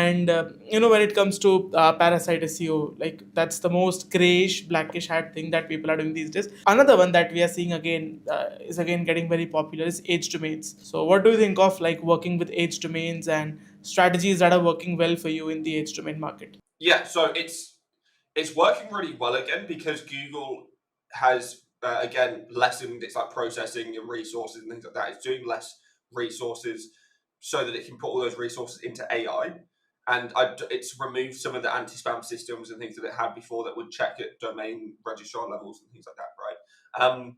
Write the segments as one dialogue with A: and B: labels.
A: And when it comes to Parasite SEO, like that's the most grayish, blackish hat thing that people are doing these days. Another one that we are seeing again is again getting very popular is age domains. So, what do you think of like working with age domains and strategies that are working well for you in the age domain market?
B: Yeah, so it's working really well again because Google has again lessened its like processing and resources and things like that. It's doing less resources so that it can put all those resources into AI, and it's removed some of the anti-spam systems and things that it had before that would check at domain registrar levels and things like that. Right.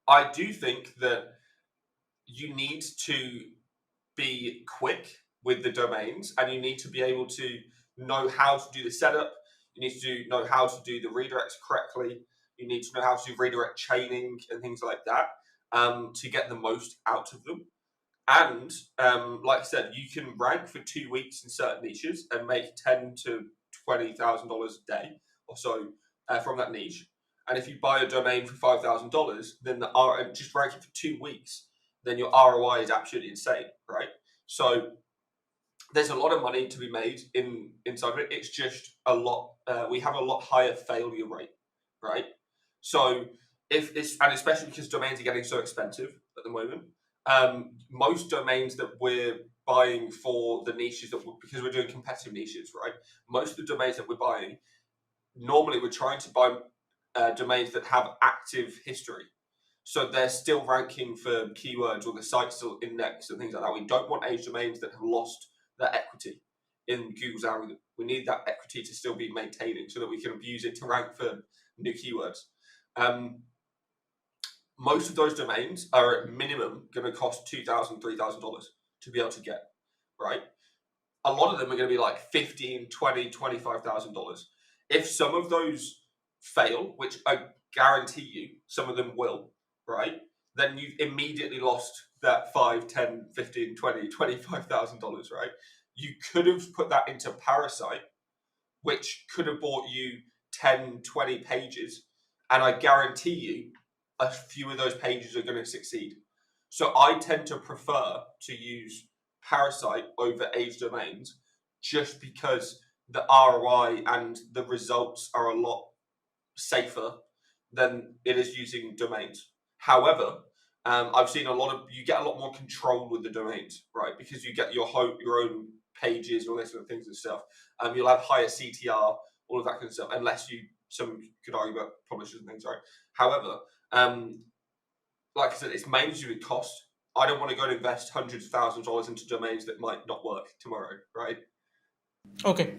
B: I do think that you need to be quick with the domains, and you need to be able to know how to do the setup. You need to know how to do the redirects correctly. You need to know how to do redirect chaining and things like that, to get the most out of them. And like I said, you can rank for 2 weeks in certain niches and make $10,000 to $20,000 a day or so from that niche. And if you buy a domain for $5,000, then just rank it for 2 weeks, then your ROI is absolutely insane, right? So there's a lot of money to be made inside of it. It's just a lot. We have a lot higher failure rate, right? So if it's, and especially because domains are getting so expensive at the moment, most domains that we're buying for the niches because we're doing competitive niches, right? Most of the domains that we're buying, normally we're trying to buy domains that have active history. So they're still ranking for keywords, or the site's still indexed and things like that. We don't want age domains that have lost their equity in Google's algorithm. We need that equity to still be maintaining so that we can use it to rank for new keywords. Most of those domains are at minimum going to cost $2,000, $3,000 to be able to get, right? A lot of them are going to be like $15,000, $20,000, $25,000. If some of those fail, which I guarantee you some of them will, right? Then you've immediately lost that 5, 10, 15, 20, $25,000, right? You could have put that into Parasite, which could have bought you 10, 20 pages. And I guarantee you a few of those pages are going to succeed. So I tend to prefer to use Parasite over age domains just because the ROI and the results are a lot safer than it is using domains. However, I've seen you get a lot more control with the domains, right? Because you get your own pages, all this sort of things and stuff. You'll have higher CTR, all of that kind of stuff, unless some could argue about publishers and things, right? However, like I said, it's mainly due to cost. I don't want to go and invest hundreds of thousands of dollars into domains that might not work tomorrow, right?
A: Okay.